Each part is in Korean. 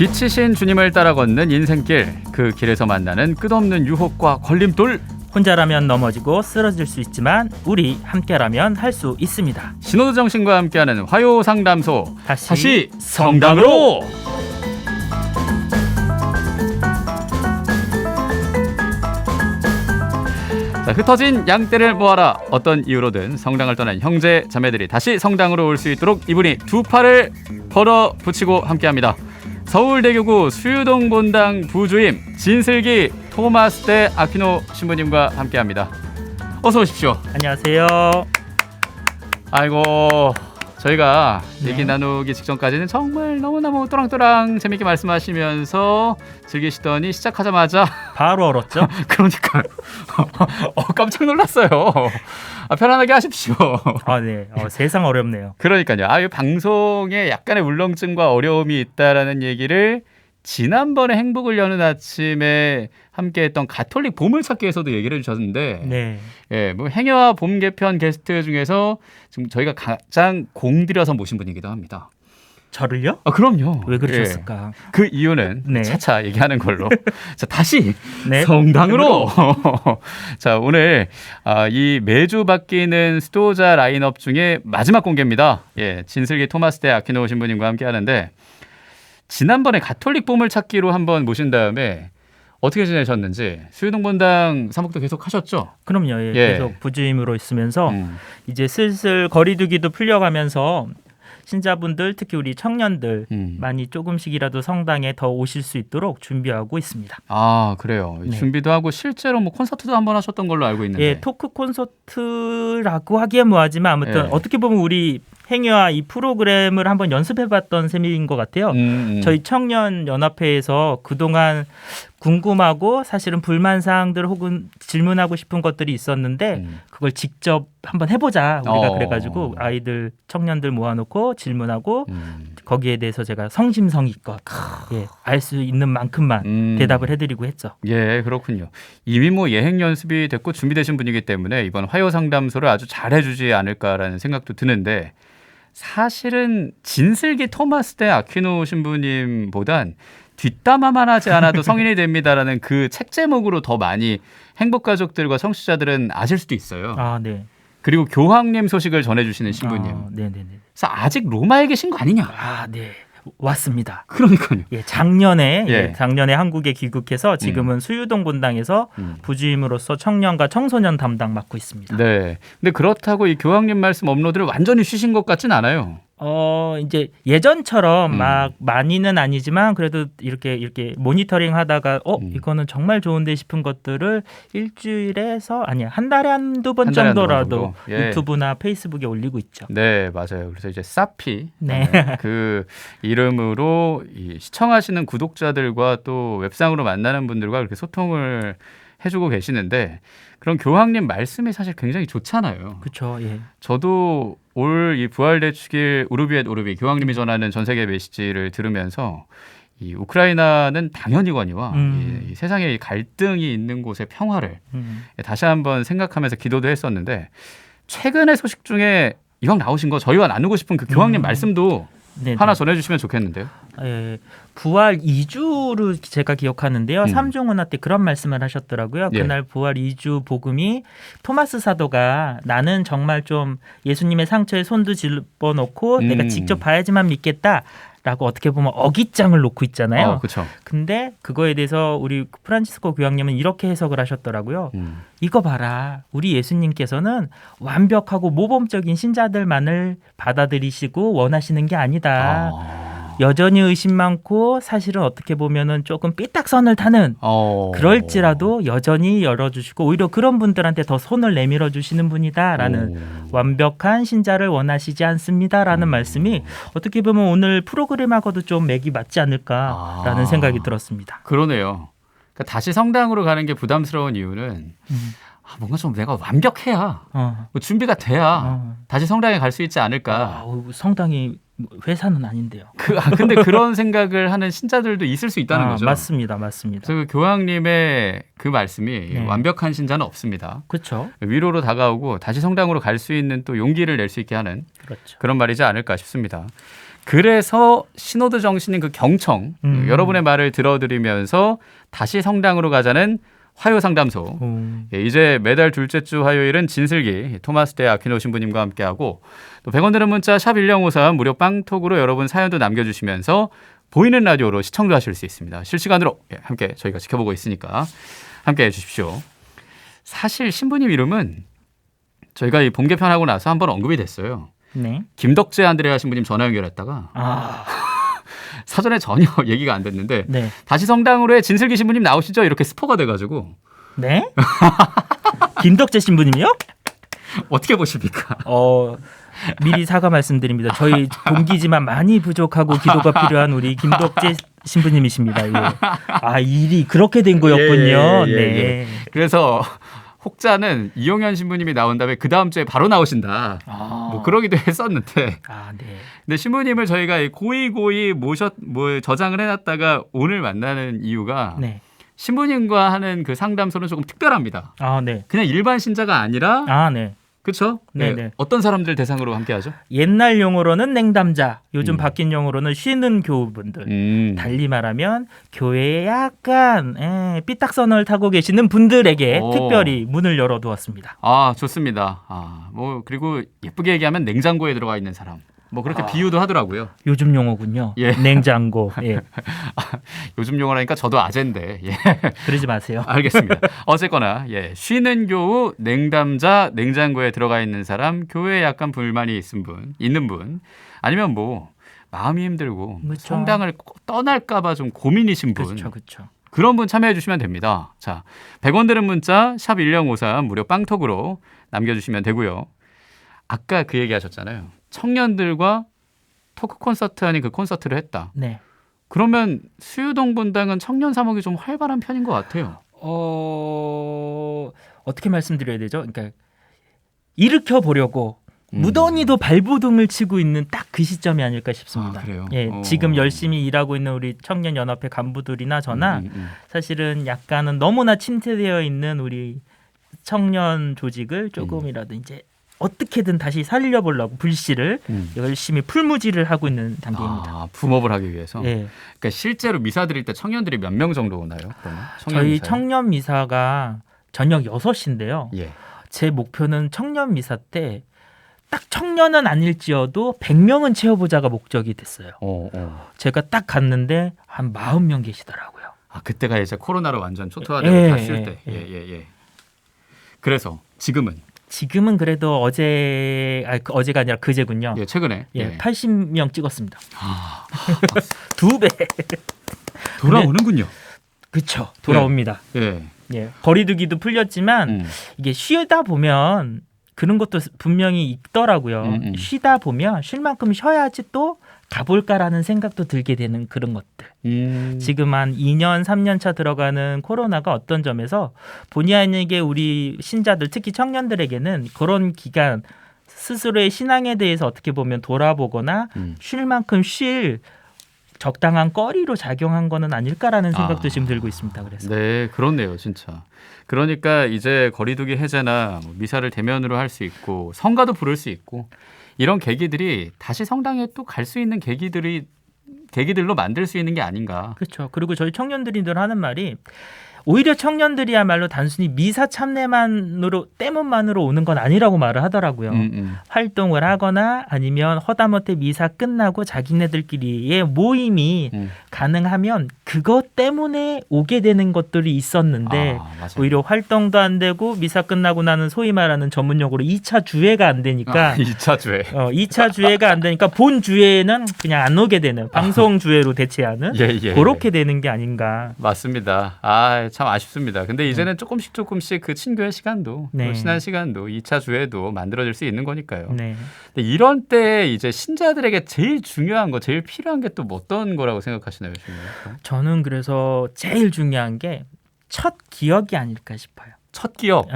빛이신 주님을 따라 걷는 인생길, 그 길에서 만나는 끝없는 유혹과 걸림돌. 혼자라면 넘어지고 쓰러질 수 있지만 우리 함께라면 할 수 있습니다. 신호도 정신과 함께하는 화요상담소, 다시 성당으로. 자, 흩어진 양떼를 모아라. 어떤 이유로든 성당을 떠난 형제 자매들이 다시 성당으로 올 수 있도록 이분이 두 팔을 걸어 붙이고 함께합니다. 서울대교구 수유동 본당 부주임 진슬기 토마스 대 아퀴노 신부님과 함께합니다. 어서 오십시오. 안녕하세요. 아이고, 저희가 얘기 나누기 직전까지는 정말 너무너무 또랑또랑 재밌게 말씀하시면서 즐기시더니 시작하자마자 바로 얼었죠? 그러니까요. 깜짝 놀랐어요. 편안하게 하십시오. 네. 세상 어렵네요. 그러니까요. 이 방송에 약간의 울렁증과 어려움이 있다라는 얘기를 지난번에 행복을 여는 아침에 함께했던 가톨릭 보물찾기에서도 얘기를 해주셨는데, 네. 예, 뭐 행여와 봄 개편 게스트 중에서 지금 저희가 가장 공들여서 모신 분이기도 합니다. 저를요? 그럼요. 왜 그러셨을까? 예. 그 이유는 네. 차차 얘기하는 걸로. 자, 다시 네. 성당으로. 자, 오늘 이 매주 바뀌는 수도자 라인업 중에 마지막 공개입니다. 예, 진슬기 토마스 대 아퀴노 신부님과 함께하는데, 지난번에 가톨릭 보물찾기로 한번 모신 다음에 어떻게 지내셨는지, 수유동 본당 사목도 계속 하셨죠? 그럼요. 예. 예. 계속 부주임으로 있으면서 이제 슬슬 거리두기도 풀려가면서 신자분들, 특히 우리 청년들 많이 조금씩이라도 성당에 더 오실 수 있도록 준비하고 있습니다. 그래요. 네. 준비도 하고 실제로 뭐 콘서트도 한번 하셨던 걸로 알고 있는데. 예, 토크 콘서트라고 하기엔 뭐하지만 아무튼 예. 어떻게 보면 우리 행여와 이 프로그램을 한번 연습해봤던 셈인 것 같아요. 저희 청년연합회에서 그동안 궁금하고 사실은 불만사항들 혹은 질문하고 싶은 것들이 있었는데 그걸 직접 한번 해보자 우리가 그래가지고 아이들 청년들 모아놓고 질문하고 거기에 대해서 제가 성심성의껏 알 수 있는 만큼만 대답을 해드리고 했죠. 예, 그렇군요. 이미 뭐 예행 연습이 됐고 준비되신 분이기 때문에 이번 화요 상담소를 아주 잘해주지 않을까라는 생각도 드는데, 사실은 진슬기 토마스 대 아퀴노 신부님보단 뒷담화만 하지 않아도 성인이 됩니다라는 그 책 제목으로 더 많이 행복가족들과 청취자들은 아실 수도 있어요. 네. 그리고 교황님 소식을 전해주시는 신부님. 네네네. 그래서 아직 로마에 계신 거 아니냐? 네. 왔습니다. 그러니까요. 예, 작년에 예. 작년에 한국에 귀국해서 지금은 수유동 본당에서 부주임으로서 청년과 청소년 담당 맡고 있습니다. 네. 근데 그렇다고 이 교황님 말씀 업로드를 완전히 쉬신 것 같진 않아요. 이제 예전처럼 막 많이는 아니지만 그래도 이렇게 모니터링 하다가 이거는 정말 좋은데 싶은 것들을 일주일에서 한 달에 한두 번 정도라도 예. 유튜브나 페이스북에 올리고 있죠. 네, 맞아요. 그래서 이제 사피 네. 그 이름으로 이 시청하시는 구독자들과 또 웹상으로 만나는 분들과 그렇게 소통을 해주고 계시는데, 그런 교황님 말씀이 사실 굉장히 좋잖아요. 그렇죠. 예. 저도 올 이 부활대축일 우르비엣 우르비 교황님이 전하는 전 세계 메시지를 들으면서 이 우크라이나는 당연히거니와 이 세상에 이 갈등이 있는 곳의 평화를 다시 한번 생각하면서 기도도 했었는데, 최근의 소식 중에 이왕 나오신 거 저희와 나누고 싶은 그 교황님 말씀도 네네. 하나 전해주시면 좋겠는데요. 부활 2주로 제가 기억하는데요. 삼중은화 때 그런 말씀을 하셨더라고요. 예. 그날 부활 2주 복음이 토마스 사도가 나는 정말 좀 예수님의 상처에 손도 집어넣고 내가 직접 봐야지만 믿겠다. 라고 어떻게 보면 어깃장을 놓고 있잖아요. 그렇죠. 근데 그거에 대해서 우리 프란치스코 교황님은 이렇게 해석을 하셨더라고요. 이거 봐라. 우리 예수님께서는 완벽하고 모범적인 신자들만을 받아들이시고 원하시는 게 아니다. 여전히 의심 많고 사실은 어떻게 보면은 조금 삐딱선을 타는 그럴지라도 여전히 열어주시고 오히려 그런 분들한테 더 손을 내밀어 주시는 분이다라는 완벽한 신자를 원하시지 않습니다라는 말씀이 어떻게 보면 오늘 프로그램하고도 좀 맥이 맞지 않을까라는 생각이 들었습니다. 그러네요. 그러니까 다시 성당으로 가는 게 부담스러운 이유는 뭔가 좀 내가 완벽해야 뭐 준비가 돼야 다시 성당에 갈 수 있지 않을까. 성당이 회사는 아닌데요. 근데 그런 생각을 하는 신자들도 있을 수 있다는 거죠. 맞습니다. 그래서 그 교황님의 그 말씀이 완벽한 신자는 없습니다. 그렇죠. 위로로 다가오고 다시 성당으로 갈 수 있는 또 용기를 낼 수 있게 하는 그렇죠. 그런 말이지 않을까 싶습니다. 그래서 신호드 정신인 그 경청 여러분의 말을 들어드리면서 다시 성당으로 가자는 화요 상담소. 예, 이제 매달 둘째 주 화요일은 진슬기 토마스 대 아퀴노 신부님과 함께하고 또 100원 드는 문자 샵 1053 무료 빵톡으로 여러분 사연도 남겨주시면서 보이는 라디오로 시청도 하실 수 있습니다. 실시간으로 함께 저희가 지켜보고 있으니까 함께 해주십시오. 사실 신부님 이름은 저희가 이 봄 개편하고 나서 한번 언급이 됐어요. 네. 김덕재 안드레아 신부님 전화 연결했다가 사전에 전혀 얘기가 안 됐는데 네. 다시 성당으로의 진슬기 신부님 나오시죠? 이렇게 스포가 돼가지고 네? 김덕재 신부님이요? 어떻게 보십니까? 미리 사과 말씀드립니다. 저희 동기지만 많이 부족하고 기도가 필요한 우리 김덕재 신부님이십니다. 예. 일이 그렇게 된 거였군요. 네. 그래서 혹자는 이용현 신부님이 나온 다음에 그 다음 주에 바로 나오신다. 뭐 그러기도 했었는데. 네. 근데 신부님을 저희가 고이 저장을 해놨다가 오늘 만나는 이유가 네. 신부님과 하는 그 상담소는 조금 특별합니다. 네. 그냥 일반 신자가 아니라. 네. 그렇죠? 네. 어떤 사람들 대상으로 함께하죠? 옛날 용어로는 냉담자, 요즘 바뀐 용어로는 쉬는 교우분들. 달리 말하면 교회에 약간 삐딱선을 타고 계시는 분들에게 특별히 문을 열어두었습니다. 좋습니다. 그리고 예쁘게 얘기하면 냉장고에 들어가 있는 사람. 뭐 그렇게 비유도 하더라고요. 요즘 용어군요. 예. 냉장고. 예. 요즘 용어라니까 저도 아재인데. 예. 그러지 마세요. 알겠습니다. 어쨌거나 쉬는 교우, 냉담자, 냉장고에 들어가 있는 사람, 교회에 약간 불만이 있는 분, 아니면 뭐 마음이 힘들고 그렇죠. 성당을 떠날까 봐 좀 고민이신 분. 그렇죠. 그런 분 참여해 주시면 됩니다. 자, 100원 드는 문자 샵 1053 무료 빵톡으로 남겨주시면 되고요. 아까 그 얘기 하셨잖아요. 청년들과 토크 콘서트 아닌 그 콘서트를 했다. 네. 그러면 수유동 분당은 청년 사목이 좀 활발한 편인 것 같아요. 어떻게 말씀드려야 되죠? 그러니까 일으켜 보려고 무던히도 발부둥을 치고 있는 딱 그 시점이 아닐까 싶습니다. 그래요? 지금 열심히 일하고 있는 우리 청년 연합회 간부들이나 저나 사실은 약간은 너무나 침체되어 있는 우리 청년 조직을 조금이라도 이제 어떻게든 다시 살려보려고 불씨를 열심히 풀무지를 하고 있는 단계입니다. 붐업을 하기 위해서. 예. 그러니까 실제로 미사 드릴 때 청년들이 몇 명 정도 오나요? 그러면? 저희 미사요? 청년 미사가 저녁 6시인데요. 예. 제 목표는 청년 미사 때 딱 청년은 아닐지어도 100명은 채워보자가 목적이 됐어요. 제가 딱 갔는데 한 40명 계시더라고요. 그때가 이제 코로나로 완전 초토화되고 탔을 때. 예. 그래서 지금은 그래도 어제가 아니라 그제군요. 예, 최근에 80명 찍었습니다. 2배. 돌아오는군요. 그렇죠. 돌아옵니다. 예. 거리두기도 풀렸지만 이게 쉬다 보면 그런 것도 분명히 있더라고요. 쉬다 보면 쉴 만큼 쉬어야지 또 가볼까라는 생각도 들게 되는 그런 것들. 지금 한 2년, 3년 차 들어가는 코로나가 어떤 점에서 본의 아니게 우리 신자들, 특히 청년들에게는 그런 기간 스스로의 신앙에 대해서 어떻게 보면 돌아보거나 쉴 만큼 쉴 적당한 거리로 작용한 거는 아닐까라는 생각도 지금 들고 있습니다. 그래서. 네, 그렇네요, 진짜. 그러니까 이제 거리두기 해제나 미사를 대면으로 할 수 있고 성가도 부를 수 있고 이런 계기들이 다시 성당에 또 갈 수 있는 계기들로 만들 수 있는 게 아닌가. 그렇죠. 그리고 저희 청년들이 늘 하는 말이 오히려 청년들이야말로 단순히 미사 때문만으로 오는 건 아니라고 말을 하더라고요. 활동을 하거나 아니면 허다못해 미사 끝나고 자기네들끼리의 모임이 가능하면 그것 때문에 오게 되는 것들이 있었는데 오히려 활동도 안 되고 미사 끝나고 나는 소위 말하는 전문용어로 2차 주회가 안 되니까 2차 주회. 2차 주회가 안 되니까 본 주회는 그냥 안 오게 되는 방송 주회로 대체하는 그렇게 되는 게 아닌가. 맞습니다. 참 아쉽습니다. 근데 이제는 조금씩 그 친교의 시간도 또 신한 시간도 2차 주회도 만들어질 수 있는 거니까요. 네. 근데 이런 때 이제 신자들에게 제일 중요한 거, 제일 필요한 게 또 어떤 거라고 생각하시나요? 저는 그래서 제일 중요한 게 첫 기억이 아닐까 싶어요. 첫 기억.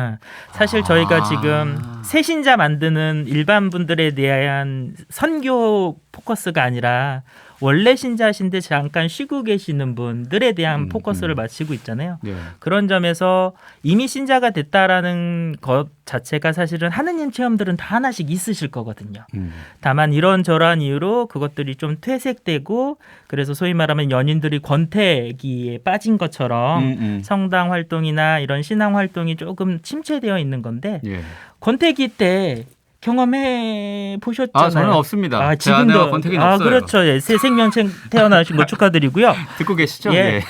사실 저희가 지금 새신자 만드는 일반 분들에 대한 선교 포커스가 아니라 원래 신자신데 잠깐 쉬고 계시는 분들에 대한 포커스를 맞추고 있잖아요. 네. 그런 점에서 이미 신자가 됐다라는 것 자체가 사실은 하느님 체험들은 다 하나씩 있으실 거거든요. 다만 이런저런 이유로 그것들이 좀 퇴색되고 그래서 소위 말하면 연인들이 권태기에 빠진 것처럼 성당 활동이나 이런 신앙 활동이 조금 침체되어 있는 건데 예. 권태기 때 경험해 보셨잖아요. 저는 없습니다. 제 지금도 아내와 권태기는 없어요. 그렇죠. 예, 새 생명체 태어나신 거 축하드리고요. 듣고 계시죠? 예.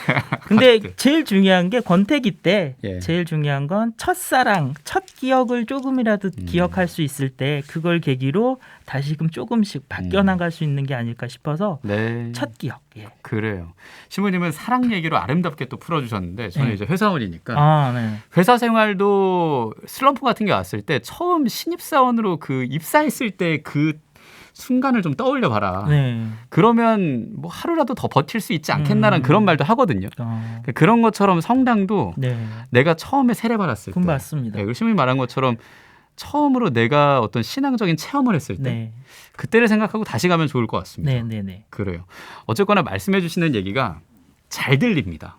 근데 제일 중요한 게 권태기 때 예. 제일 중요한 건 첫사랑, 첫 기억을 조금이라도 기억할 수 있을 때 그걸 계기로 다시금 조금씩 바뀌어 나갈 수 있는 게 아닐까 싶어서 네. 첫 기억. 예. 그래요. 신부님은 사랑 얘기로 아름답게 또 풀어주셨는데 저는 네. 이제 회사원이니까 네. 회사 생활도 슬럼프 같은 게 왔을 때 처음 신입사원으로 그 입사했을 때 그 순간을 좀 떠올려 봐라. 네. 그러면 뭐 하루라도 더 버틸 수 있지 않겠나라는 그런 말도 하거든요. 그런 것처럼 성당도 네. 내가 처음에 세례받았을 때, 맞습니다. 신부님 말한 것처럼 처음으로 내가 어떤 신앙적인 체험을 했을 때 네. 그때를 생각하고 다시 가면 좋을 것 같습니다. 네, 네, 네. 그래요. 어쨌거나 말씀해 주시는 얘기가 잘 들립니다.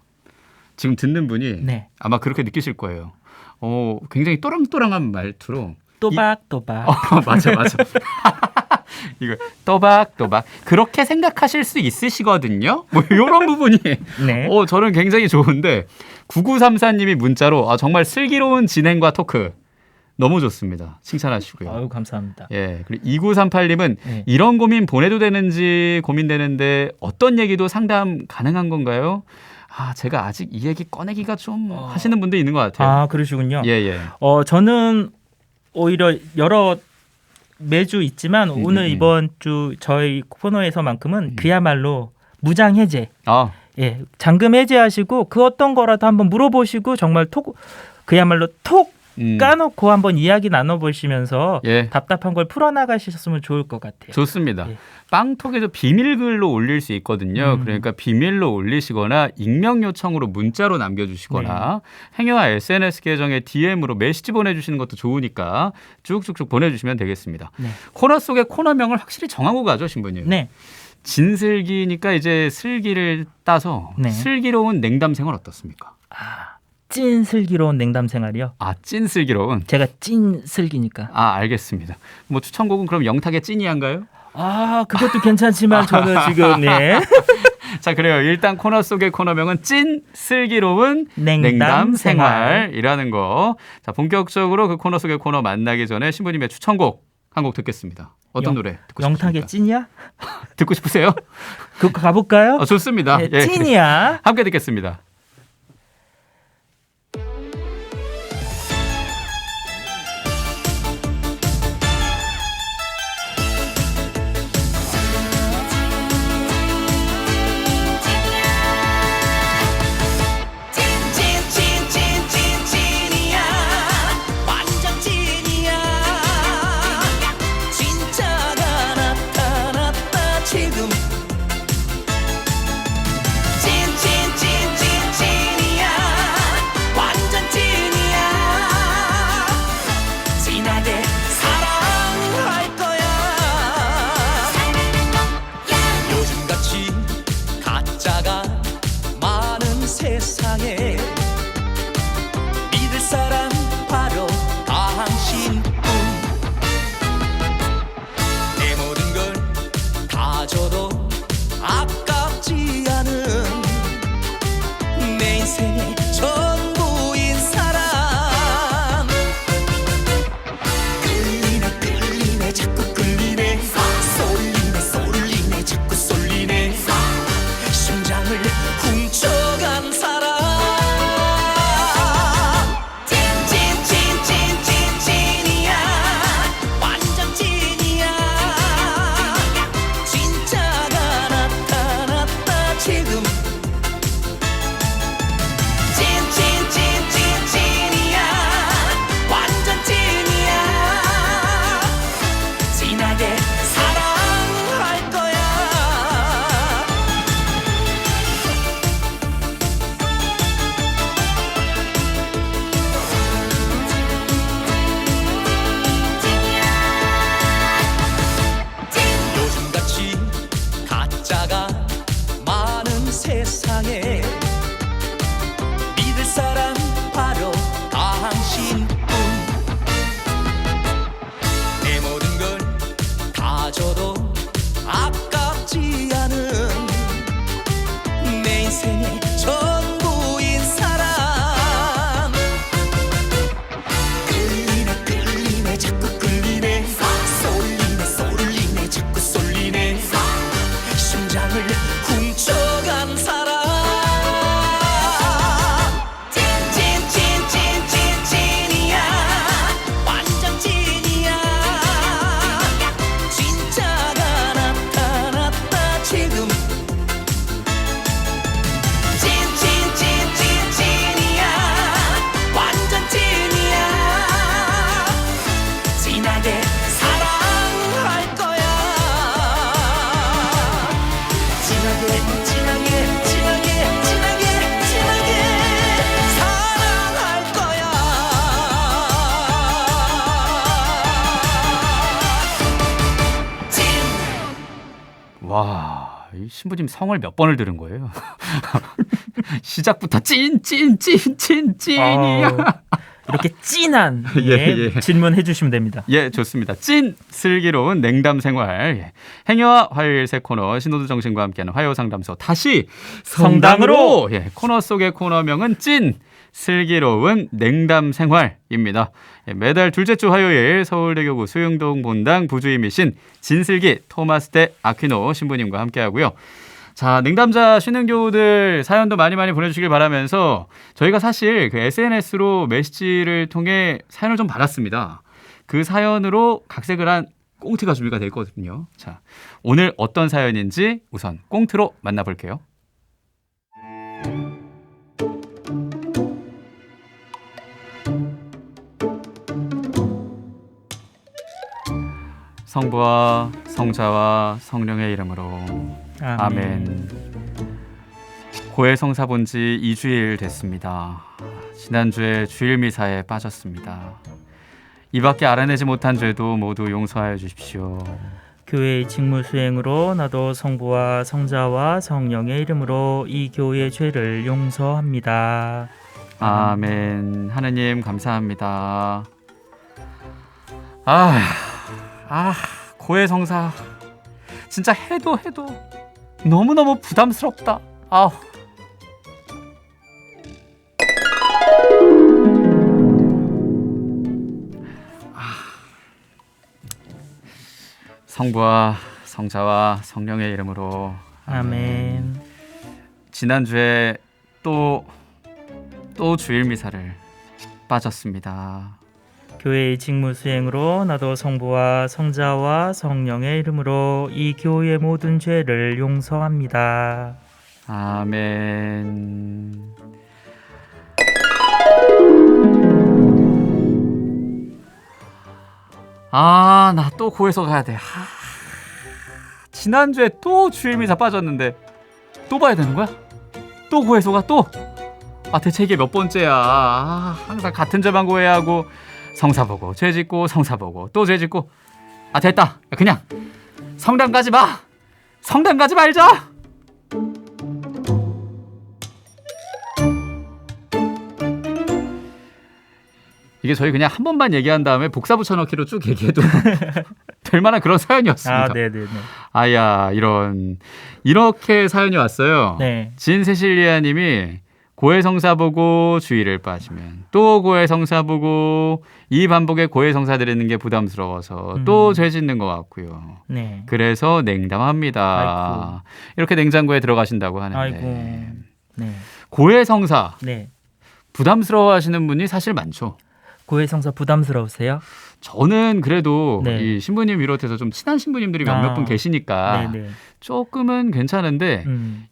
지금 듣는 분이 네. 아마 그렇게 느끼실 거예요. 굉장히 또랑또랑한 말투로 또박또박. 맞아. 이거 또박또박 그렇게 생각하실 수 있으시거든요. 뭐 이런 부분이 네. 저는 굉장히 좋은데 9934님이 문자로 정말 슬기로운 진행과 토크 너무 좋습니다. 칭찬하시고요. 아유, 감사합니다. 예. 그리고 2938님은 네. 이런 고민 보내도 되는지 고민되는데 어떤 얘기도 상담 가능한 건가요? 제가 아직 이 얘기 꺼내기가 좀 하시는 분도 있는 것 같아요. 그러시군요. 예. 저는 오히려 매주 있지만 오늘 이번 주 저희 코너에서만큼은 그야말로 무장 해제. 예, 잠금 해제하시고 그 어떤 거라도 한번 물어보시고 정말 그야말로 톡 까놓고 한번 이야기 나눠보시면서 답답한 걸 풀어나가셨으면 좋을 것 같아요. 좋습니다. 예. 빵톡에도 비밀글로 올릴 수 있거든요. 그러니까 비밀로 올리시거나 익명 요청으로 문자로 남겨주시거나 행여와 SNS 계정에 DM으로 메시지 보내주시는 것도 좋으니까 쭉쭉쭉 보내주시면 되겠습니다. 네. 코너 속의 코너명을 확실히 정하고 가죠, 신부님. 네. 진슬기니까 이제 슬기를 따서 슬기로운 냉담생활 어떻습니까? 찐 슬기로운 냉담 생활이요. 찐슬기로운. 제가 찐 슬기니까. 알겠습니다. 뭐 추천곡은 그럼 영탁의 찐이한가요? 그것도 괜찮지만 저는 지금 자, 그래요. 일단 코너 속의 코너명은 찐 슬기로운 냉담 생활이라는 거. 자, 본격적으로 그 코너 속의 코너 만나기 전에 신부님의 추천곡 한 곡 듣겠습니다. 어떤 노래 듣고 싶으십니까? 영탁의 찐이야? 듣고 싶으세요? 그거 가볼까요? 좋습니다. 네, 찐이야. 함께 듣겠습니다. 이 신부님 성을 몇 번을 들은 거예요? 시작부터 찐이야. 이렇게 찐한 예. 질문해 주시면 됩니다. 예, 좋습니다. 찐 슬기로운 냉담 생활. 예. 행여와 화요일 새 코너 신호도 정신과 함께하는 화요 상담소 다시 성당으로. 예, 코너 속의 코너명은 찐 슬기로운 냉담 생활입니다. 예, 매달 둘째 주 화요일 서울대교구 수영동 본당 부주임이신 진슬기 토마스 대 아퀴노 신부님과 함께하고요. 자, 냉담자 쉬는 교우들 사연도 많이 보내주시길 바라면서 저희가 사실 그 SNS로 메시지를 통해 사연을 좀 받았습니다. 그 사연으로 각색을 한 꽁트가 준비가 될 거거든요. 자, 오늘 어떤 사연인지 우선 꽁트로 만나볼게요. 성부와 성자와 성령의 이름으로 아멘. 고해성사 본 지 2주일 됐습니다. 지난주에 주일 미사에 빠졌습니다. 이밖에 알아내지 못한 죄도 모두 용서하여 주십시오. 교회의 직무 수행으로 나도 성부와 성자와 성령의 이름으로 이 교회의 죄를 용서합니다. 아멘. 하느님 감사합니다. 고해성사 진짜 해도 너무너무 부담스럽다. 성부와 성자와 성령의 이름으로 아멘. 지난주에 또 주일 미사를 빠졌습니다. 교회의 직무 수행으로 나도 성부와 성자와 성령의 이름으로 이 교회의 모든 죄를 용서합니다. 아멘. 나 또 고해서 가야 돼. 지난주에 또 주일 미사 빠졌는데 또 봐야 되는 거야? 또 고해서가 또? 대체 이게 몇 번째야? 항상 같은 죄만 고해야 하고 성사 보고 죄 짓고 성사 보고 또 죄 짓고. 됐다. 그냥 성당 가지 마. 성당 가지 말자. 이게 저희 그냥 한 번만 얘기한 다음에 복사 붙여넣기로 쭉 얘기해도 될 만한 그런 사연이었습니다. 네네네. 이렇게 사연이 왔어요. 네. 진세실리아님이 고해성사 보고 주일을 빠지면 또 고해성사 보고 이 반복에 고해성사 드리는 게 부담스러워서 또 죄 짓는 것 같고요. 네. 그래서 냉담합니다. 아이고. 이렇게 냉장고에 들어가신다고 하는데 아이고. 네. 고해성사 네. 부담스러워하시는 분이 사실 많죠. 고해성사 부담스러우세요? 저는 그래도 네. 이 신부님 비롯해서 좀 친한 신부님들이 몇몇 분 계시니까 네네. 조금은 괜찮은데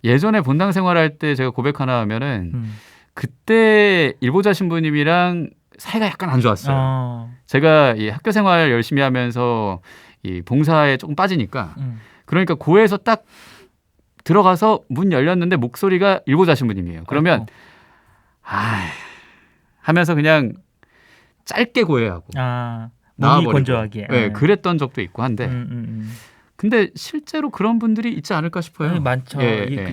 예전에 본당 생활할 때 제가 고백 하나 하면은 그때 일보자 신부님이랑 사이가 약간 안 좋았어요. 제가 이 학교 생활 열심히 하면서 이 봉사에 조금 빠지니까 그러니까 고에서 딱 들어가서 문 열렸는데 목소리가 일보자 신부님이에요. 그러면 하면서 그냥 짧게 고해하고 몸이 건조하게. 네, 그랬던 적도 있고 한데 근데 실제로 그런 분들이 있지 않을까 싶어요. 네, 많죠.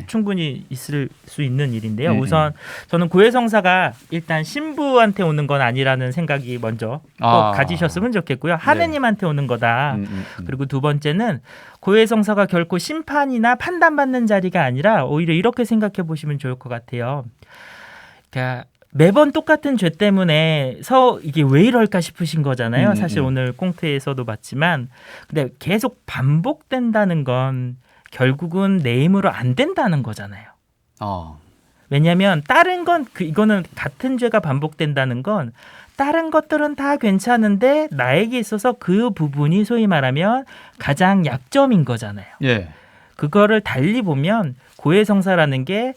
충분히 있을 수 있는 일인데요. 네, 우선 저는 고해성사가 일단 신부한테 오는 건 아니라는 생각이 먼저 꼭 가지셨으면 좋겠고요. 하느님한테 오는 거다. 그리고 두 번째는 고해성사가 결코 심판이나 판단받는 자리가 아니라 오히려 이렇게 생각해 보시면 좋을 것 같아요. 그러니까 매번 똑같은 죄 때문에 이게 왜 이럴까 싶으신 거잖아요. 사실 오늘 꽁트에서도 봤지만 근데 계속 반복된다는 건 결국은 내 힘으로 안 된다는 거잖아요. 왜냐하면 다른 건 이거는 같은 죄가 반복된다는 건 다른 것들은 다 괜찮은데 나에게 있어서 그 부분이 소위 말하면 가장 약점인 거잖아요. 예. 그거를 달리 보면 고해성사라는 게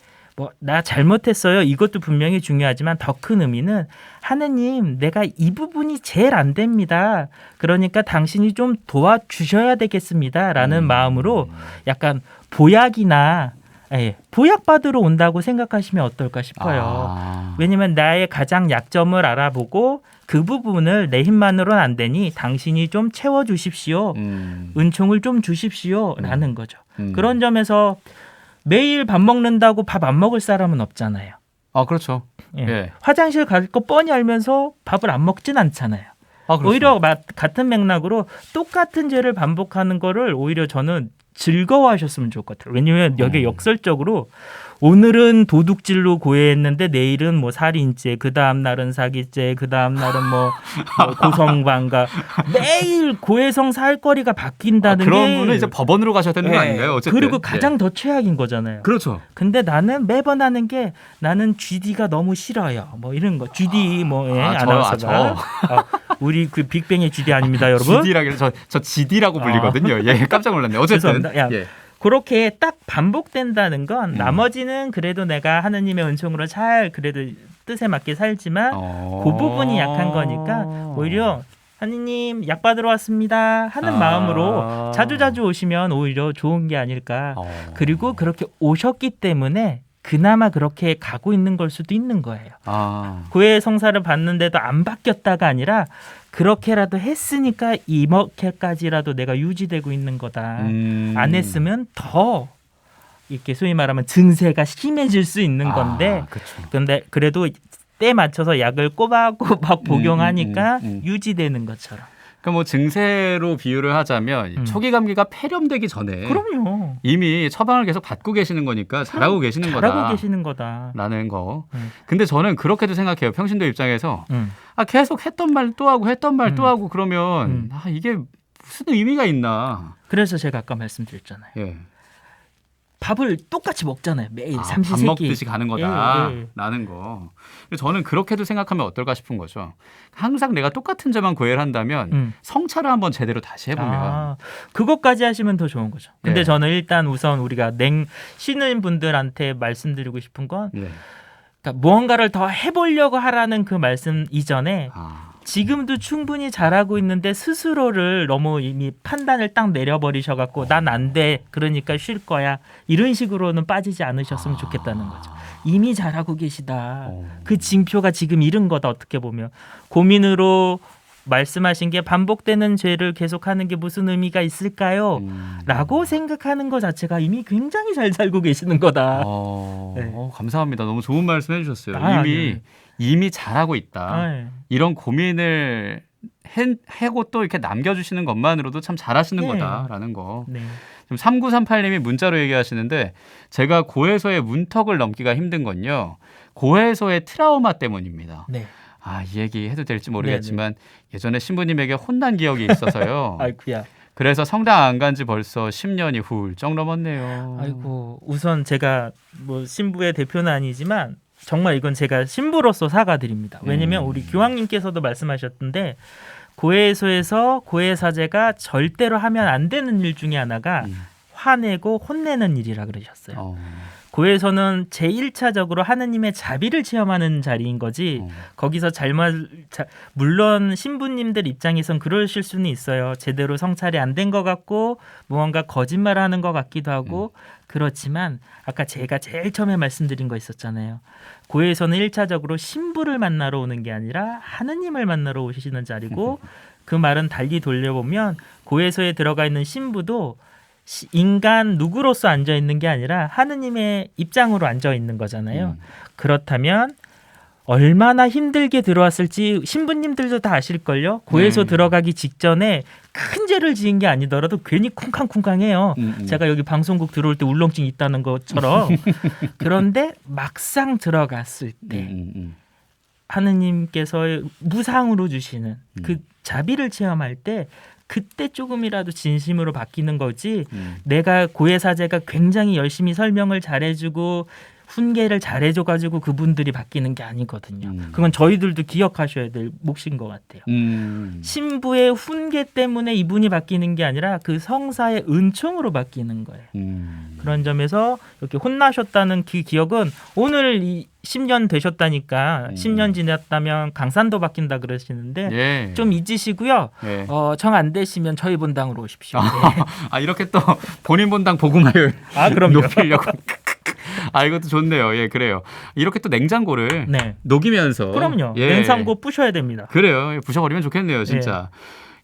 나 잘못했어요. 이것도 분명히 중요하지만 더 큰 의미는 하느님, 내가 이 부분이 제일 안 됩니다. 그러니까 당신이 좀 도와주셔야 되겠습니다. 라는 마음으로 약간 보약이나 예, 보약받으러 온다고 생각하시면 어떨까 싶어요. 아. 왜냐면 나의 가장 약점을 알아보고 그 부분을 내 힘만으로는 안 되니 당신이 좀 채워주십시오. 은총을 좀 주십시오라는 거죠. 그런 점에서 매일 밥 먹는다고 밥 안 먹을 사람은 없잖아요. 아, 그렇죠. 예. 예. 화장실 갈 거 뻔히 알면서 밥을 안 먹진 않잖아요. 아, 그렇죠. 오히려 같은 맥락으로 똑같은 죄를 반복하는 거를 오히려 저는 즐거워하셨으면 좋을 것 같아요. 왜냐하면 여기 역설적으로 오늘은 도둑질로 고해했는데 내일은 뭐 살인죄, 그 다음 날은 사기죄, 그 다음 날은 뭐 고성방가 매일 고해성 살거리가 바뀐다는 그런 게 분은 이제 법원으로 가셔야 되는 거 예. 아닌가요? 어쨌든. 그리고 가장 더 최악인 거잖아요. 그렇죠. 근데 나는 매번 하는 게 나는 GD가 너무 싫어요. 뭐 이런 거. GD 뭐 예, 아나운서가 우리 그 빅뱅의 GD 아닙니다, 여러분. GD라길래 저 GD라고 불리거든요. 예, 깜짝 놀랐네. 어쨌든. 죄송합니다. 야, 예. 그렇게 딱 반복된다는 건 나머지는 그래도 내가 하느님의 은총으로 잘 그래도 뜻에 맞게 살지만 그 부분이 약한 거니까 오히려 하느님 약 받으러 왔습니다 하는 마음으로 자주자주 오시면 오히려 좋은 게 아닐까. 그리고 그렇게 오셨기 때문에 그나마 그렇게 가고 있는 걸 수도 있는 거예요. 고해 성사를 받는데도 안 바뀌었다가 아니라 그렇게라도 했으니까 이렇게까지라도 내가 유지되고 있는 거다. 안 했으면 더 이렇게 소위 말하면 증세가 심해질 수 있는 건데 그렇죠. 근데 그래도 때 맞춰서 약을 꼬박꼬박 복용하니까 유지되는 것처럼. 그러니까 뭐 증세로 비유를 하자면 초기 감기가 폐렴되기 전에 그럼요. 이미 처방을 계속 받고 계시는 거니까 잘하고 계시는 거다. 잘하고 계시는 거다. 라는 거. 근데 저는 그렇게도 생각해요. 평신도 입장에서 계속 했던 말 또 하고 했던 말 또 하고 그러면 이게 무슨 의미가 있나. 그래서 제가 아까 말씀드렸잖아요. 예. 밥을 똑같이 먹잖아요. 매일 밥 삼시세끼. 먹듯이 가는 거다. 예. 라는 거. 저는 그렇게도 생각하면 어떨까 싶은 거죠. 항상 내가 똑같은 죄만 고해를 한다면 성찰을 한번 제대로 다시 해보면. 그것까지 하시면 더 좋은 거죠. 근데 예. 저는 일단 우선 우리가 쉬는 분들한테 말씀드리고 싶은 건 예. 그러니까 무언가를 더 해보려고 하라는 그 말씀 이전에 지금도 충분히 잘하고 있는데 스스로를 너무 이미 판단을 딱 내려버리셔갖고 난 안 돼 그러니까 쉴 거야 이런 식으로는 빠지지 않으셨으면 좋겠다는 거죠. 이미 잘하고 계시다. 그 징표가 지금 이른 거다. 어떻게 보면 고민으로 말씀하신 게 반복되는 죄를 계속하는 게 무슨 의미가 있을까요? 라고 생각하는 것 자체가 이미 굉장히 잘 살고 계시는 거다. 네. 감사합니다. 너무 좋은 말씀 해주셨어요. 이미 잘하고 있다. 네. 이런 고민을 해고 또 이렇게 남겨주시는 것만으로도 참 잘하시는 네. 거다라는 거. 네. 지금 3938님이 문자로 얘기하시는데 제가 고해소의 문턱을 넘기가 힘든 건요. 고해소의 트라우마 때문입니다. 네. 이 얘기 해도 될지 모르겠지만 예전에 신부님에게 혼난 기억이 있어서요. 아이쿠야. 그래서 성당 안 간 지 벌써 10년이 훌쩍 넘었네요. 아이고, 우선 제가 뭐 신부의 대표는 아니지만 정말 이건 제가 신부로서 사과드립니다. 왜냐면 우리 교황님께서도 말씀하셨던데 고해소에서 고해사제가 절대로 하면 안 되는 일 중에 하나가 화내고 혼내는 일이라 그러셨어요. 고해소는 제1차적으로 하느님의 자비를 체험하는 자리인 거지 거기서 물론 신부님들 입장에선 그러실 수는 있어요. 제대로 성찰이 안 된 것 같고 무언가 거짓말하는 것 같기도 하고 그렇지만 아까 제가 제일 처음에 말씀드린 거 있었잖아요. 고해소는 1차적으로 신부를 만나러 오는 게 아니라 하느님을 만나러 오시는 자리고 그 말은 달리 돌려보면 고해소에 들어가 있는 신부도 인간 누구로서 앉아 있는 게 아니라 하느님의 입장으로 앉아 있는 거잖아요. 그렇다면 얼마나 힘들게 들어왔을지 신부님들도 다 아실걸요. 고해소 들어가기 직전에 큰 죄를 지은 게 아니더라도 괜히 쿵쾅쿵쾅해요. 제가 여기 방송국 들어올 때 울렁증 있다는 것처럼. 그런데 막상 들어갔을 때 하느님께서 무상으로 주시는 그 자비를 체험할 때 그때 조금이라도 진심으로 바뀌는 거지 내가 고해사제가 굉장히 열심히 설명을 잘해주고 훈계를 잘해줘가지고 그분들이 바뀌는 게 아니거든요. 그건 저희들도 기억하셔야 될 몫인 것 같아요. 신부의 훈계 때문에 이분이 바뀌는 게 아니라 그 성사의 은총으로 바뀌는 거예요. 그런 점에서 이렇게 혼나셨다는 그 기억은 오늘 10년 되셨다니까 10년 지났다면 강산도 바뀐다 그러시는데 좀 잊으시고요. 정 안 되시면 저희 본당으로 오십시오. 이렇게 또 본인 본당 복음화율 그럼요. 높이려고 아 이것도 좋네요. 예, 그래요. 이렇게 또 냉장고를 네. 녹이면서 그럼요. 예. 냉장고 부셔야 됩니다. 그래요. 부셔버리면 좋겠네요, 진짜.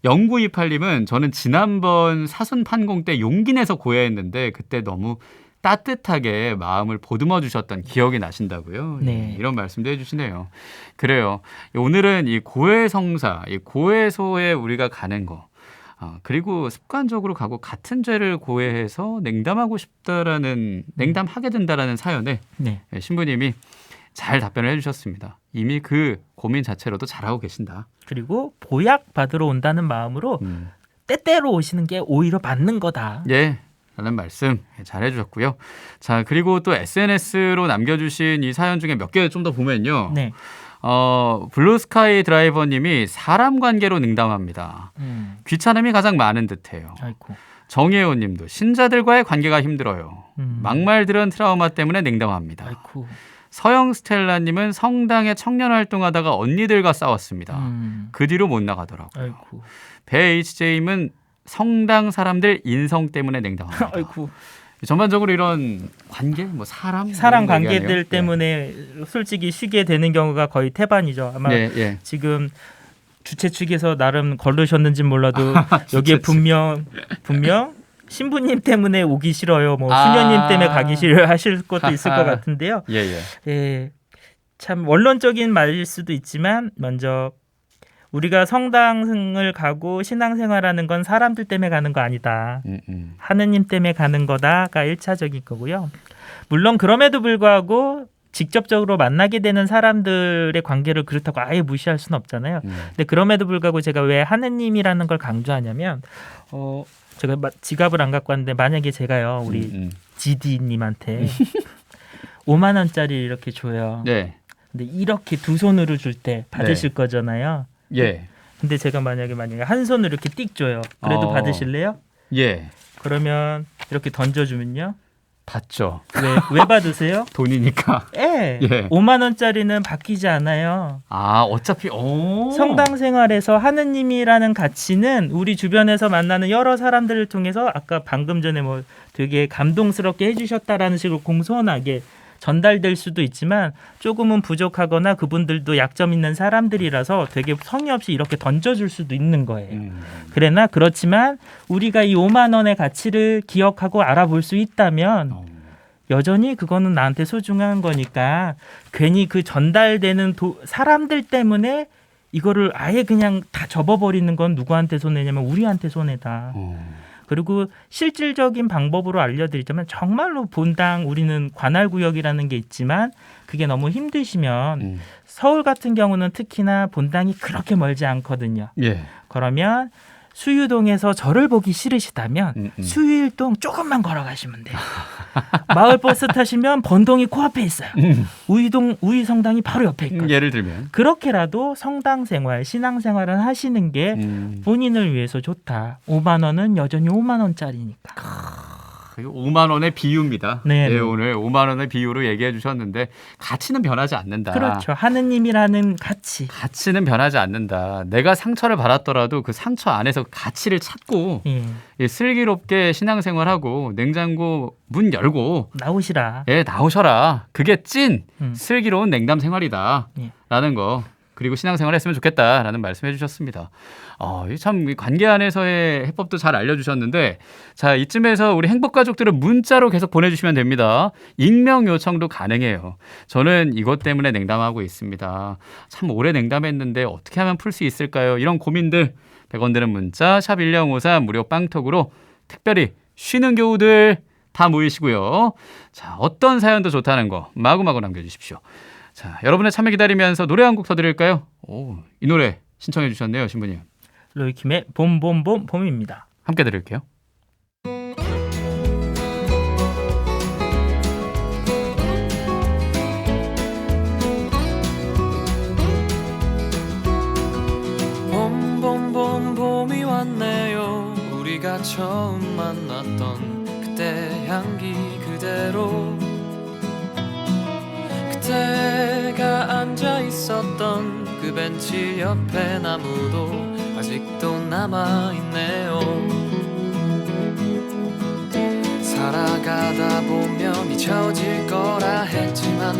0928님은 저는 지난번 사순 판공 때 용기 내서 고해했는데 그때 너무 따뜻하게 마음을 보듬어 주셨던 기억이 나신다고요. 네. 예, 이런 말씀도 해주시네요. 그래요. 오늘은 이 고해성사, 이 고해소에 우리가 가는 거, 그리고 습관적으로 가고 같은 죄를 고해해서 냉담하게 된다라는 사연에 네. 신부님이 잘 답변을 해주셨습니다. 이미 그 고민 자체로도 잘하고 계신다. 그리고 보약 받으러 온다는 마음으로 때때로 오시는 게 오히려 받는 거다. 예. 라는 말씀 잘 해주셨고요. 자, 그리고 또 SNS로 남겨주신 이 사연 중에 몇 개 좀 더 보면요. 네. 블루스카이 드라이버님이 사람 관계로 냉담합니다. 귀찮음이 가장 많은 듯해요. 아이고. 정혜호님도 신자들과의 관계가 힘들어요. 음. 막말 들은 트라우마 때문에 냉담합니다. 아이고. 서영 스텔라님은 성당에 청년 활동하다가 언니들과 싸웠습니다. 그 뒤로 못 나가더라고요. 아이고. 배 HJ님은 성당 사람들 인성 때문에 냉담합니다. 아이고. 전반적으로 이런 관계, 뭐 사람 이런 거 관계들 얘기하네요. 때문에 솔직히 쉬게 되는 경우가 거의 태반이죠. 아마 예. 지금 주최 측에서 나름 걸르셨는지 몰라도 여기에 분명 신부님 때문에 오기 싫어요. 뭐 수녀님 때문에 가기 싫어요 하실 것도 있을 것 같은데요. 예. 예, 참 원론적인 말일 수도 있지만 먼저 우리가 성당을 가고 신앙생활하는 건 사람들 때문에 가는 거 아니다. 하느님 때문에 가는 거다가 1차적인 거고요. 물론 그럼에도 불구하고 직접적으로 만나게 되는 사람들의 관계를 그렇다고 아예 무시할 수는 없잖아요. 근데 그럼에도 불구하고 제가 왜 하느님이라는 걸 강조하냐면 제가 지갑을 안 갖고 왔는데 만약에 제가요 우리 GD님한테 5만 원짜리 이렇게 줘요. 네. 근데 이렇게 두 손으로 줄 때 받으실 거잖아요. 예. 근데 제가 만약에 한 손으로 이렇게 띡 줘요. 그래도 받으실래요? 예. 그러면 이렇게 던져주면요. 받죠. 왜 받으세요? 돈이니까. 예. 5만 원짜리는 바뀌지 않아요. 어차피 성당 생활에서 하느님이라는 가치는 우리 주변에서 만나는 여러 사람들을 통해서 아까 방금 전에 뭐 되게 감동스럽게 해주셨다라는 식으로 공손하게 전달될 수도 있지만 조금은 부족하거나 그분들도 약점 있는 사람들이라서 되게 성의 없이 이렇게 던져줄 수도 있는 거예요. 그러나 그렇지만 우리가 이 5만 원의 가치를 기억하고 알아볼 수 있다면 여전히 그거는 나한테 소중한 거니까 괜히 그 전달되는 사람들 때문에 이거를 아예 그냥 다 접어버리는 건 누구한테 손해냐면 우리한테 손해다. 그리고 실질적인 방법으로 알려드리자면 정말로 본당 우리는 관할구역이라는 게 있지만 그게 너무 힘드시면 서울 같은 경우는 특히나 본당이 그렇게 멀지 않거든요. 예. 그러면 수유동에서 저를 보기 싫으시다면 수유일동 조금만 걸어가시면 돼요. 마을버스 타시면 번동이 코앞에 있어요. 우이성당이 바로 옆에 있거든요. 예를 들면 그렇게라도 성당생활, 신앙생활을 하시는 게 본인을 위해서 좋다. 5만 원은 여전히 5만 원짜리니까. 5만 원의 비유입니다. 네. 예, 오늘 5만 원의 비유로 얘기해 주셨는데 가치는 변하지 않는다. 그렇죠. 하느님이라는 가치. 가치는 변하지 않는다. 내가 상처를 받았더라도 그 상처 안에서 가치를 찾고 슬기롭게 신앙생활하고 냉장고 문 열고 나오시라. 나오셔라. 그게 찐 슬기로운 냉담 생활이다. 라는 거. 그리고 신앙생활 했으면 좋겠다라는 말씀해 주셨습니다. 참 관계 안에서의 해법도 잘 알려주셨는데 자 이쯤에서 우리 행복가족들은 문자로 계속 보내주시면 됩니다. 익명 요청도 가능해요. 저는 이것 때문에 냉담하고 있습니다. 참 오래 냉담했는데 어떻게 하면 풀 수 있을까요? 이런 고민들 100원 드는 문자 샵 1053 무료 빵톡으로 특별히 쉬는 교우들 다 모이시고요. 자 어떤 사연도 좋다는 거 마구마구 남겨주십시오. 자, 여러분의 참여 기다리면서 노래 한 곡 더 드릴까요? 이 노래 신청해 주셨네요, 신부님. 로이킴의 봄봄봄 봄입니다. 함께 들을게요. 봄봄봄 봄이 왔네요. 우리가 처음 만났던 그때 향기 그대로 그때가 앉아 있었던 그 벤치 옆에 나무도 아직도 남아있네요. 살아가다 보면 잊혀질 거라 했지만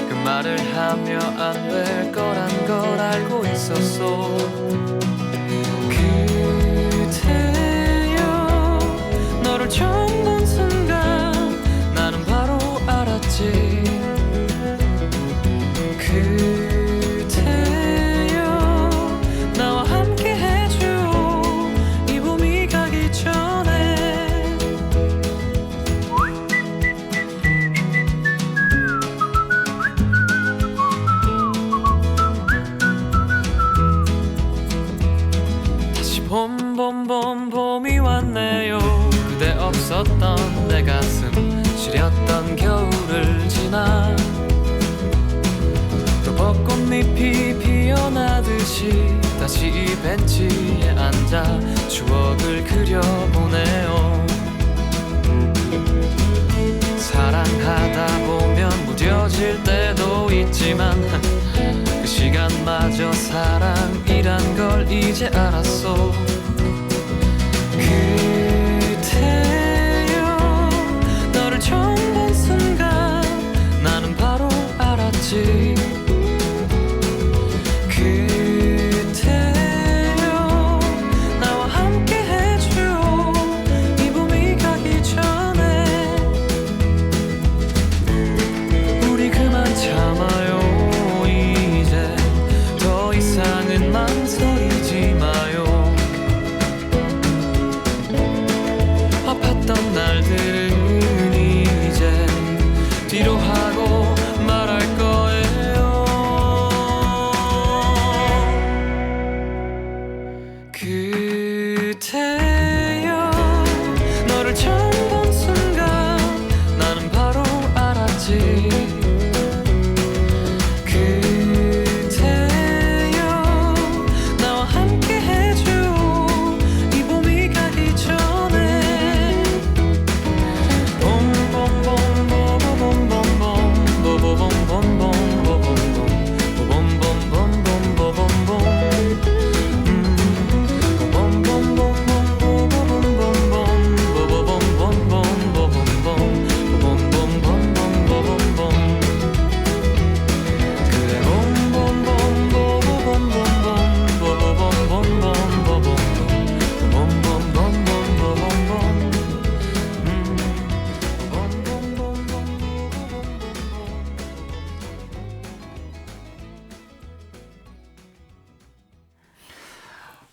그 말을 하며 안 될 거란 걸 알고 있었어. 그대여 너를 처음 본 순간 나는 바로 알았지. 그대여 나와 함께 해줘 이 봄이 가기 전에. 다시 봄이 왔네요. 그대 없었던 내 가슴 시렸던 겨울을 지나 또 벚꽃잎이 피어나듯이 다시 이 벤치에 앉아 추억을 그려보네요. 사랑하다 보면 무뎌질 때도 있지만 그 시간마저 사랑이란 걸 이제 알았어. 그대여 너를 처음 본 순간 나는 바로 알았지. 그대여 나와 함께 해줘 이 봄이 가기 전에. 우리 그만 참아요. 이제 더 이상은 망설이지 마요. 아팠던 날들은 이제 뒤로 하고 말할 거예요. 그대여 너를 처음 본 순간 나는 바로 알았지. 그대여 나와 함께 해줘 이 봄이 가기 전에.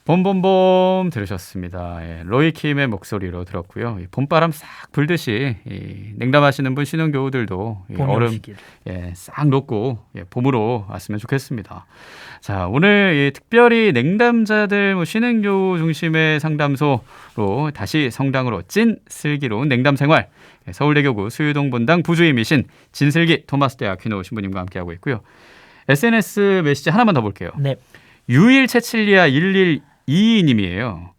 봄봄봄 들으셨습니다. 예, 로이킴의 목소리로 들었고요. 이 봄바람 싹 불듯이 이 냉담하시는 분 쉬는 교우들도 이 봄이 얼음 오시길. 싹 녹고 봄으로 왔으면 좋겠습니다. 자, 오늘 이 특별히 냉담자들 쉬는 교우 중심의 상담소로 다시 성당으로 찐 슬기로운 냉담 생활, 서울대교구 수유동 본당 부주임이신 진슬기 토마스 아퀴노 신부님과 함께하고 있고요. SNS 메시지 하나만 더 볼게요. 네. 유일체칠리아 1122님이에요.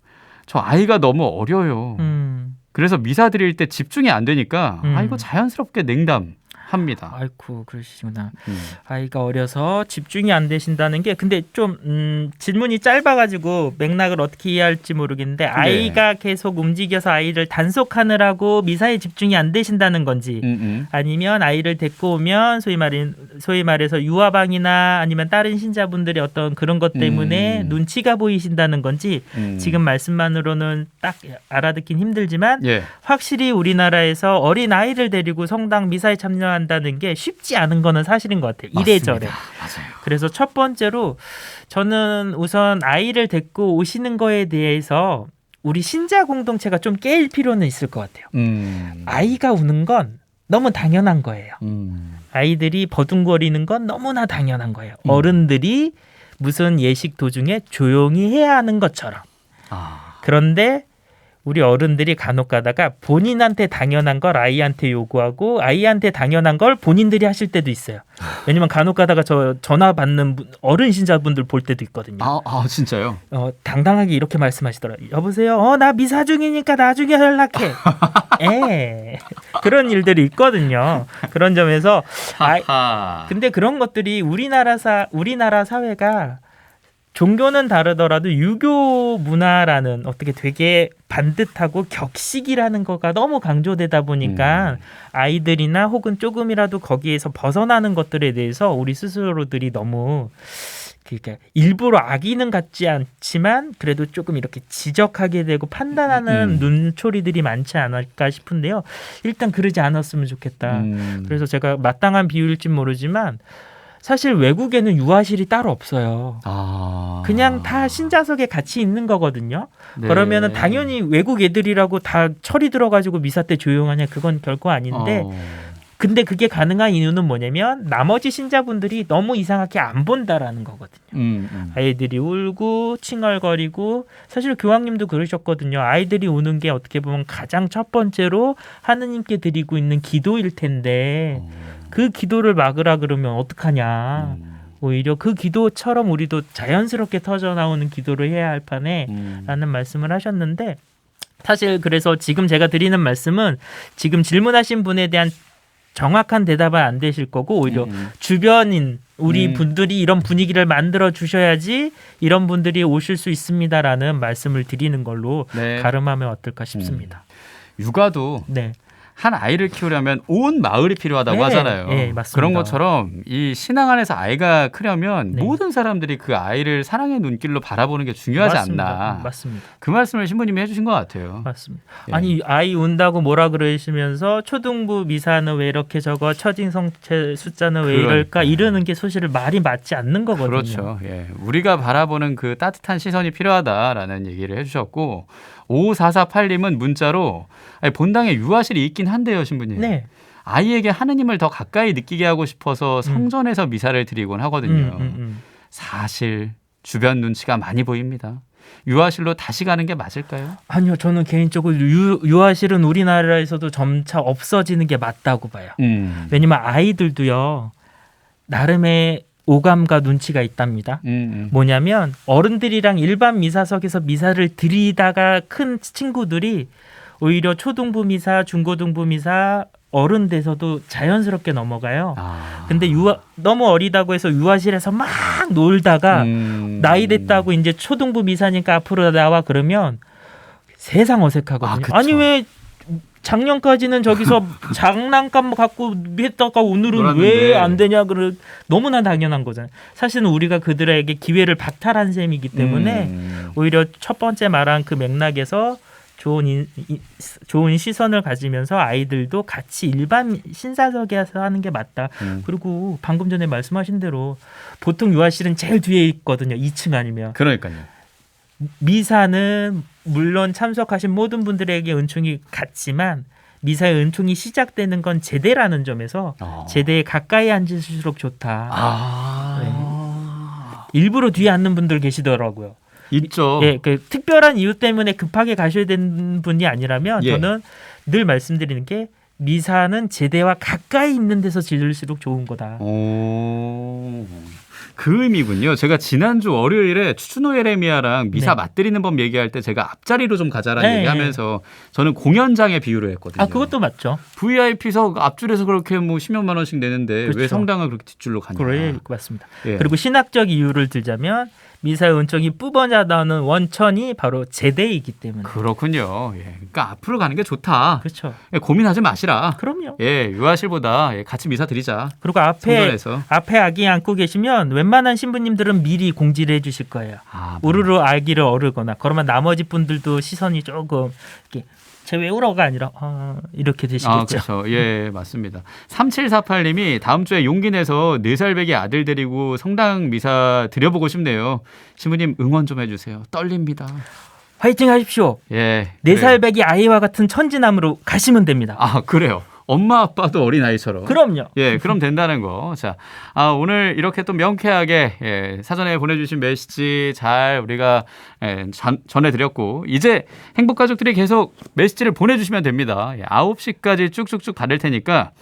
저 아이가 너무 어려요. 그래서 미사 드릴 때 집중이 안 되니까 이거 자연스럽게 냉담합니다. 아이고 그러시구나. 아이가 어려서 집중이 안 되신다는 게 근데 좀 질문이 짧아가지고 맥락을 어떻게 이해할지 모르겠는데 아이가 계속 움직여서 아이를 단속하느라고 미사에 집중이 안 되신다는 건지 아니면 아이를 데리고 오면 소위 말해서 유아방이나 아니면 다른 신자분들의 어떤 그런 것 때문에 눈치가 보이신다는 건지 지금 말씀만으로는 딱 알아듣긴 힘들지만 확실히 우리나라에서 어린 아이를 데리고 성당 미사에 참여한다는 게 쉽지 않은 거는 사실인 것 같아요. 이래저래. 맞아요. 그래서 첫 번째로 저는 우선 아이를 데리고 오시는 거에 대해서 우리 신자 공동체가 좀 깨일 필요는 있을 것 같아요. 아이가 우는 건 너무 당연한 거예요. 아이들이 버둥거리는 건 너무나 당연한 거예요. 어른들이 무슨 예식 도중에 조용히 해야 하는 것처럼. 그런데 우리 어른들이 간혹 가다가 본인한테 당연한 걸 아이한테 요구하고 아이한테 당연한 걸 본인들이 하실 때도 있어요. 왜냐면 간혹 가다가 저 전화 받는 어른 신자분들 볼 때도 있거든요. 진짜요? 당당하게 이렇게 말씀하시더라고요. 여보세요. 나 미사 중이니까 나중에 연락해. 그런 일들이 있거든요. 그런 점에서 근데 그런 것들이 우리나라 사회가 종교는 다르더라도 유교 문화라는 어떻게 되게 반듯하고 격식이라는 거가 너무 강조되다 보니까 아이들이나 혹은 조금이라도 거기에서 벗어나는 것들에 대해서 우리 스스로들이 너무 그러니까 일부러 악의는 같지 않지만 그래도 조금 이렇게 지적하게 되고 판단하는 눈초리들이 많지 않을까 싶은데요. 일단 그러지 않았으면 좋겠다. 그래서 제가 마땅한 비유일진 모르지만 사실 외국에는 유아실이 따로 없어요. 그냥 다 신자석에 같이 있는 거거든요. 네. 그러면은 당연히 외국 애들이라고 다 철이 들어가지고 미사 때 조용하냐 그건 결코 아닌데 근데 그게 가능한 이유는 뭐냐면 나머지 신자분들이 너무 이상하게 안 본다라는 거거든요. 아이들이 울고 칭얼거리고 사실 교황님도 그러셨거든요. 아이들이 우는 게 어떻게 보면 가장 첫 번째로 하느님께 드리고 있는 기도일 텐데 그 기도를 막으라 그러면 어떡하냐. 오히려 그 기도처럼 우리도 자연스럽게 터져나오는 기도를 해야 할 판에 라는 말씀을 하셨는데 사실 그래서 지금 제가 드리는 말씀은 지금 질문하신 분에 대한 정확한 대답은 안 되실 거고 오히려 주변인 우리 분들이 이런 분위기를 만들어 주셔야지 이런 분들이 오실 수 있습니다라는 말씀을 드리는 걸로 네. 가름하면 어떨까 싶습니다. 육아도 네. 한 아이를 키우려면 온 마을이 필요하다고 네, 하잖아요. 네, 맞습니다. 그런 것처럼 이 신앙 안에서 아이가 크려면 네. 모든 사람들이 그 아이를 사랑의 눈길로 바라보는 게 중요하지 맞습니다. 않나. 맞습니다. 그 말씀을 신부님이 해주신 것 같아요. 맞습니다. 예. 아니 아이 운다고 뭐라 그러시면서 초등부 미사는 왜 이렇게 적어 처징성체 숫자는 왜 이럴까 이러는 게 사실 말이 맞지 않는 거거든요. 그렇죠. 예. 우리가 바라보는 그 따뜻한 시선이 필요하다라는 얘기를 해주셨고 5448님은 문자로 아니, 본당에 유아실이 있긴 한데요, 신부님. 네. 아이에게 하느님을 더 가까이 느끼게 하고 싶어서 성전에서 미사를 드리곤 하거든요. 사실 주변 눈치가 많이 보입니다. 유아실로 다시 가는 게 맞을까요? 아니요, 저는 개인적으로 유아실은 우리나라에서도 점차 없어지는 게 맞다고 봐요. 왜냐면 아이들도요 나름의 오감과 눈치가 있답니다. 뭐냐면 어른들이랑 일반 미사석에서 미사를 드리다가 큰 친구들이 오히려 초등부 미사, 중고등부 미사 어른 돼서도 자연스럽게 넘어가요. 근데 너무 어리다고 해서 유아실에서 막 놀다가 나이 됐다고 이제 초등부 미사니까 앞으로 나와 그러면 세상 어색하거든요. 아니 왜 작년까지는 저기서 장난감 갖고 했다가 오늘은 왜 안 되냐 그러 너무나 당연한 거잖아요. 사실은 우리가 그들에게 기회를 박탈한 셈이기 때문에 오히려 첫 번째 말한 그 맥락에서 좋은 시선을 가지면서 아이들도 같이 일반 신사석에서 하는 게 맞다. 그리고 방금 전에 말씀하신 대로 보통 유아실은 제일 뒤에 있거든요. 2층 아니면. 그러니까요. 미사는 물론 참석하신 모든 분들에게 은총이 같지만 미사의 은총이 시작되는 건 제대라는 점에서 제대에 가까이 앉을수록 좋다. 네. 일부러 뒤에 앉는 분들 계시더라고요. 있죠. 예, 그 특별한 이유 때문에 급하게 가셔야 되는 분이 아니라면 저는 늘 말씀드리는 게 미사는 제대와 가까이 있는 데서 지을수록 좋은 거다. 그 의미군요. 제가 지난주 월요일에 추추노 예레미야랑 미사 맞들이는 법 얘기할 때 제가 앞자리로 좀 가자라는 얘기하면서 저는 공연장에 비유를 했거든요. 그것도 맞죠. VIP석 앞줄에서 그렇게 뭐 10몇만 원씩 내는데 그렇죠. 왜 성당을 그렇게 뒷줄로 가냐. 그래, 맞습니다. 그리고 신학적 이유를 들자면 미사의 은총이 뿌번하다는 원천이 바로 제대이기 때문에. 그렇군요. 그러니까 앞으로 가는 게 좋다. 그렇죠. 고민하지 마시라. 그럼요. 유아실보다 같이 미사 드리자. 그리고 앞에 아기 안고 계시면 웬만한 신부님들은 미리 공지를 해주실 거예요. 우르르 아기를 어르거나 그러면 나머지 분들도 시선이 조금 이렇게 쟤 왜 울어가 아니라 이렇게 되시겠죠. 그렇죠. 예, 맞습니다. 3748님이 다음 주에 용기 내서 4살 배기 아들 데리고 성당 미사 드려보고 싶네요. 신부님 응원 좀 해주세요. 떨립니다. 화이팅 하십시오. 4살 배기 아이와 같은 천지남으로 가시면 됩니다. 그래요. 엄마 아빠도 어린아이처럼. 그럼요. 그럼 된다는 거. 자, 오늘 이렇게 또 명쾌하게 사전에 보내주신 메시지 잘 우리가 전해드렸고 이제 행복가족들이 계속 메시지를 보내주시면 됩니다. 9시까지 쭉쭉쭉 받을 테니까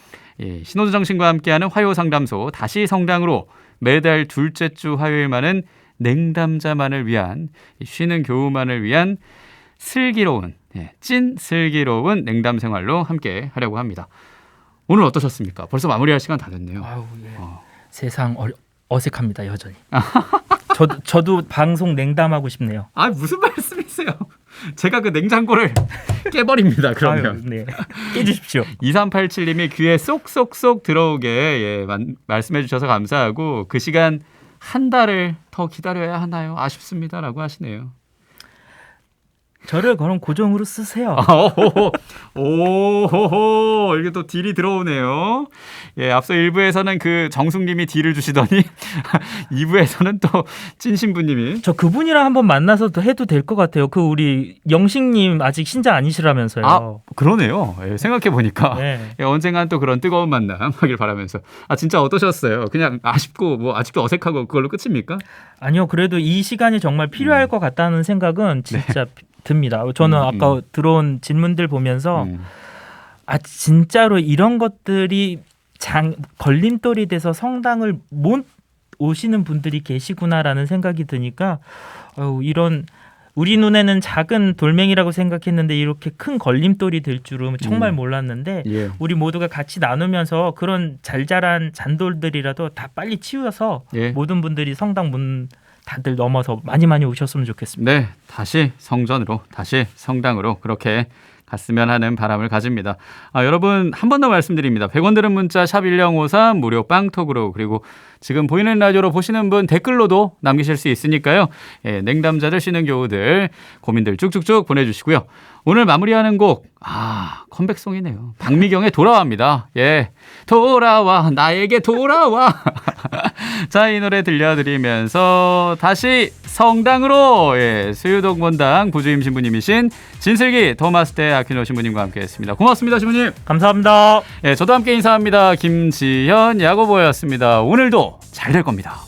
신호주 정신과 함께하는 화요상담소 다시 성당으로 매달 둘째 주 화요일만은 냉담자만을 위한 쉬는 교우만을 위한 슬기로운 찐 슬기로운 냉담 생활로 함께 하려고 합니다. 오늘 어떠셨습니까? 벌써 마무리할 시간 다 됐네요. 세상 어색합니다, 여전히. 저도 방송 냉담하고 싶네요. 아 무슨 말씀이세요? 제가 그 냉장고를 깨버립니다. 그러면. 아유, 네. 깨주십시오. 2387님이 귀에 쏙쏙쏙 들어오게 말씀해 주셔서 감사하고 그 시간 한 달을 더 기다려야 하나요? 아쉽습니다라고 하시네요. 저를 그럼 고정으로 쓰세요. 오호호 이게 또 딜이 들어오네요. 예, 앞서 1부에서는 그 정숙님이 딜을 주시더니 2부에서는 또 찐신부님이 저 그분이랑 한번 만나서 해도 될 것 같아요. 그 우리 영식님 아직 신자 아니시라면서요. 아 그러네요. 예, 생각해 보니까 네. 예, 언젠간 또 그런 뜨거운 만남 하길 바라면서 아 진짜 어떠셨어요? 그냥 아쉽고 뭐 아직도 어색하고 그걸로 끝입니까? 아니요, 그래도 이 시간이 정말 필요할 것 같다는 생각은 진짜 듭니다. 저는 아까 들어온 질문들 보면서 아 진짜로 이런 것들이 걸림돌이 돼서 성당을 못 오시는 분들이 계시구나라는 생각이 드니까 이런 우리 눈에는 작은 돌멩이라고 생각했는데 이렇게 큰 걸림돌이 될 줄은 정말 몰랐는데 예. 우리 모두가 같이 나누면서 그런 잘 자란 잔돌들이라도 다 빨리 치워서 예. 모든 분들이 성당 문 다들 넘어서 많이 오셨으면 좋겠습니다. 네, 다시 성전으로, 다시 성당으로 그렇게 갔으면 하는 바람을 가집니다. 여러분 한 번 더 말씀드립니다. 100원 드는 문자 샵 1053 무료 빵톡으로 그리고 지금 보이는 라디오로 보시는 분 댓글로도 남기실 수 있으니까요. 예, 냉담자들 쉬는 교우들 고민들 쭉쭉쭉 보내주시고요. 오늘 마무리하는 곡 컴백송이네요. 박미경의 돌아와입니다. 예, 돌아와 나에게 돌아와. 자, 이 노래 들려드리면서 다시 성당으로 수유독문당 부주임 신부님이신 진슬기 토마스대 아퀴노 신부님과 함께했습니다. 고맙습니다, 신부님. 감사합니다. 저도 함께 인사합니다. 김지현 야고보였습니다. 오늘도 잘 될 겁니다.